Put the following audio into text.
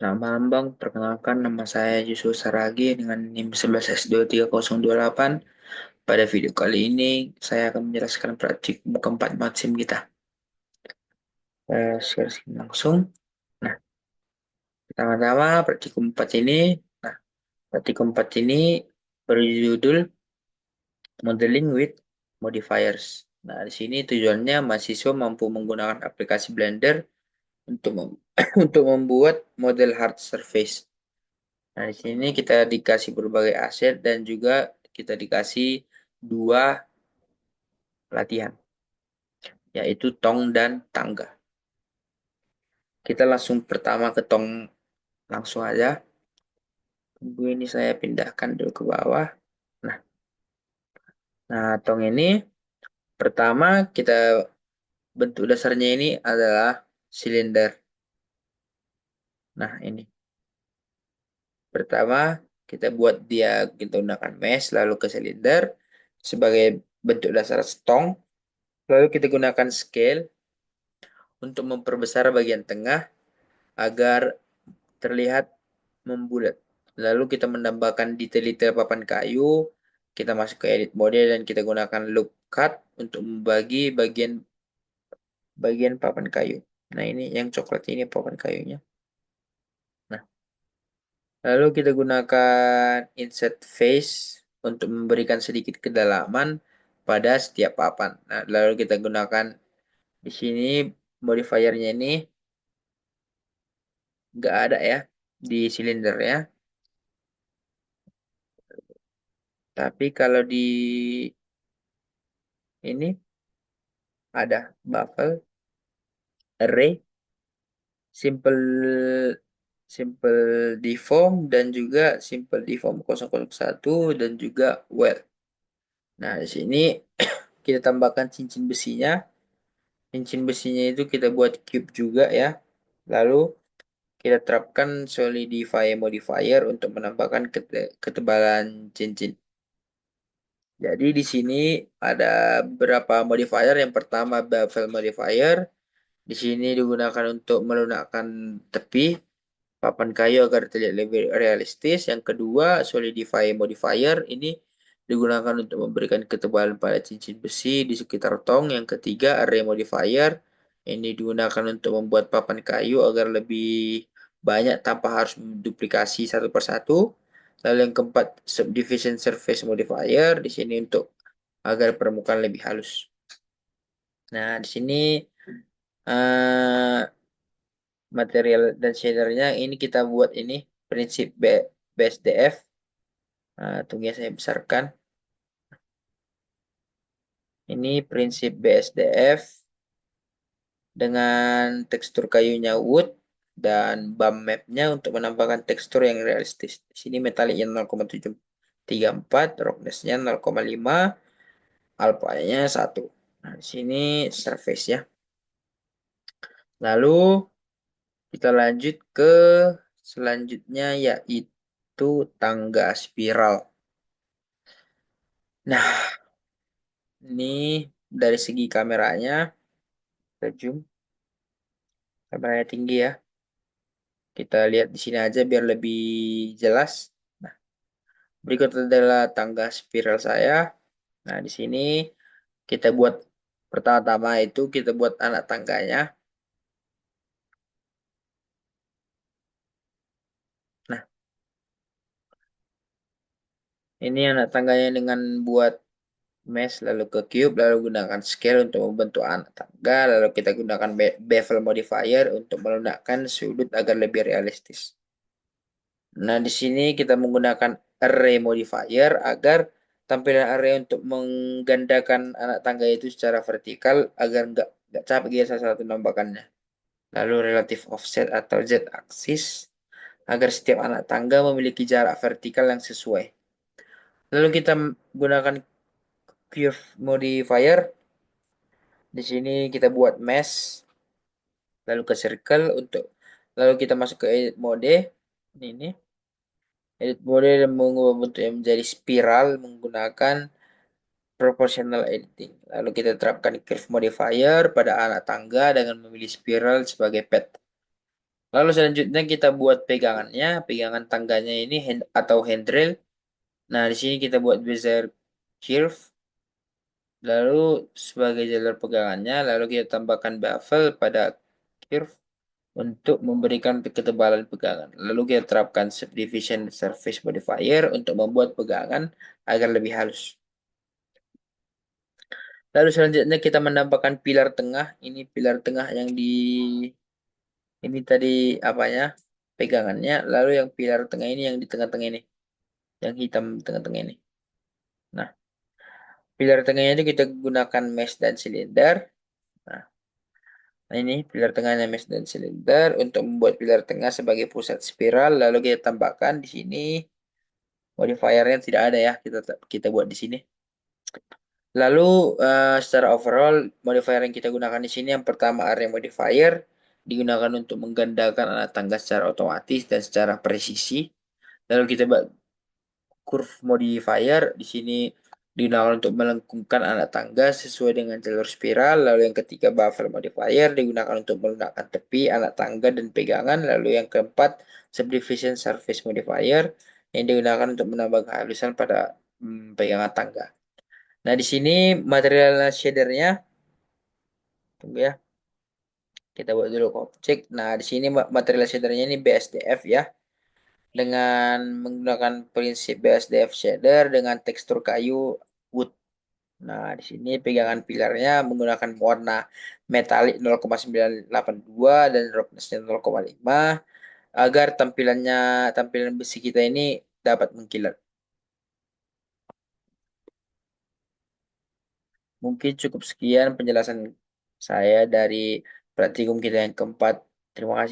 Selamat malam Bang, perkenalkan nama saya Yusuf Saragi dengan NIM 11S23028. Pada video kali ini, saya akan menjelaskan praktikum keempat Maxim kita. Saya share screen langsung. Nah, pertama-tama praktikum 4 ini, nah, praktikum 4 ini berjudul Modeling with Modifiers. Nah, di sini tujuannya mahasiswa mampu menggunakan aplikasi Blender untuk untuk membuat model hard surface. Nah, di sini kita dikasih berbagai aset dan juga kita dikasih dua latihan, yaitu tong dan tangga. Kita langsung pertama ke tong langsung aja. Tunggu ini saya pindahkan dulu ke bawah. Nah, tong ini pertama kita bentuk dasarnya ini adalah silinder. Nah, ini. Pertama kita buat dia kita gunakan mesh lalu ke silinder sebagai bentuk dasar tong. Lalu kita gunakan scale untuk memperbesar bagian tengah agar terlihat membulat. Lalu kita menambahkan detail-detail papan kayu, kita masuk ke edit mode dan kita gunakan loop cut untuk membagi bagian papan kayu. Nah, ini yang coklat ini papan kayunya. Nah, lalu kita gunakan insert face untuk memberikan sedikit kedalaman pada setiap papan. Nah, lalu kita gunakan di sini modifiernya ini nggak ada ya di silinder ya. Tapi kalau di ini ada buffer, array, simple simple deform dan juga simple deform 001 dan juga well. Nah, di sini kita tambahkan cincin besinya. Cincin besinya itu kita buat cube juga ya. Lalu kita terapkan solidify modifier untuk menambahkan ketebalan cincin. Jadi di sini ada beberapa modifier. Yang pertama bevel modifier. Di sini digunakan untuk melunakkan tepi papan kayu agar terlihat lebih realistis. Yang kedua, solidify modifier ini digunakan untuk memberikan ketebalan pada cincin besi di sekitar tong. Yang ketiga, array modifier ini digunakan untuk membuat papan kayu agar lebih banyak tanpa harus menduplikasi satu persatu. Lalu yang keempat, subdivision surface modifier di sini untuk agar permukaan lebih halus. Nah, di sini eh, material dan shadernya ini kita buat ini prinsip BSDF. Tunggu ya saya besarkan. Ini prinsip BSDF dengan tekstur kayunya wood dan bump mapnya untuk menambahkan tekstur yang realistis. Di sini metaliknya 0,734, roughnessnya 0,5, alpha-nya 1. Nah, di sini surface ya. Lalu kita lanjut ke selanjutnya yaitu tangga spiral. Nah, ini dari segi kameranya, kita zoom, kameranya tinggi ya. Kita lihat di sini aja biar lebih jelas. Nah, berikut adalah tangga spiral saya. Nah, di sini kita buat pertama-tama itu kita buat anak tangganya. Nah, ini anak tangganya dengan buat mesh lalu ke cube lalu gunakan scale untuk membentuk anak tangga lalu kita gunakan bevel modifier untuk melunakkan sudut agar lebih realistis. Nah, di sini kita menggunakan array modifier agar tampilan array untuk menggandakan anak tangga itu secara vertikal agar nggak capek ya salah satu nambakannya. Lalu relative offset atau z-axis agar setiap anak tangga memiliki jarak vertikal yang sesuai. Lalu kita gunakan curve modifier. Di sini kita buat mesh lalu ke circle untuk lalu kita masuk ke edit mode. Ini edit mode dan mengubah bentuknya menjadi spiral menggunakan proportional editing. Lalu kita terapkan curve modifier pada anak tangga dengan memilih spiral sebagai pet. Lalu selanjutnya kita buat pegangannya, pegangan tangganya ini atau handrail. Nah, di sini kita buat bezier curve. Lalu sebagai jalur pegangannya, lalu kita tambahkan bevel pada curve untuk memberikan ketebalan pegangan. Lalu kita terapkan subdivision surface modifier untuk membuat pegangan agar lebih halus. Lalu selanjutnya kita menambahkan pilar tengah. Ini pilar tengah yang di ini tadi apanya? Pegangannya. Lalu yang pilar tengah ini yang di tengah-tengah ini, yang hitam di tengah-tengah ini. Nah, pilar tengahnya itu kita gunakan mesh dan silinder. Nah, ini pilar tengahnya mesh dan silinder untuk membuat pilar tengah sebagai pusat spiral. Lalu kita tambahkan di sini modifiernya tidak ada ya, kita buat di sini. Lalu secara overall modifier yang kita gunakan di sini yang pertama area modifier digunakan untuk menggandakan anak tangga secara otomatis dan secara presisi. Lalu kita buat curve modifier di sini digunakan untuk melengkungkan anak tangga sesuai dengan jalur spiral. Lalu yang ketiga buffer modifier digunakan untuk melunakkan tepi, anak tangga dan pegangan. Lalu yang keempat subdivision surface modifier yang digunakan untuk menambah kehalusan pada pegangan tangga. Nah, di sini material shadernya, tunggu ya, kita buat dulu objek. Nah, di sini material shadernya ini BSDF ya, dengan menggunakan prinsip BSDF shader dengan tekstur kayu wood. Nah, di sini pegangan pilarnya menggunakan warna metalik 0,982 dan roughness-nya 0,5 agar tampilan besi kita ini dapat mengkilat. Mungkin cukup sekian penjelasan saya dari praktikum kita yang keempat. Terima kasih.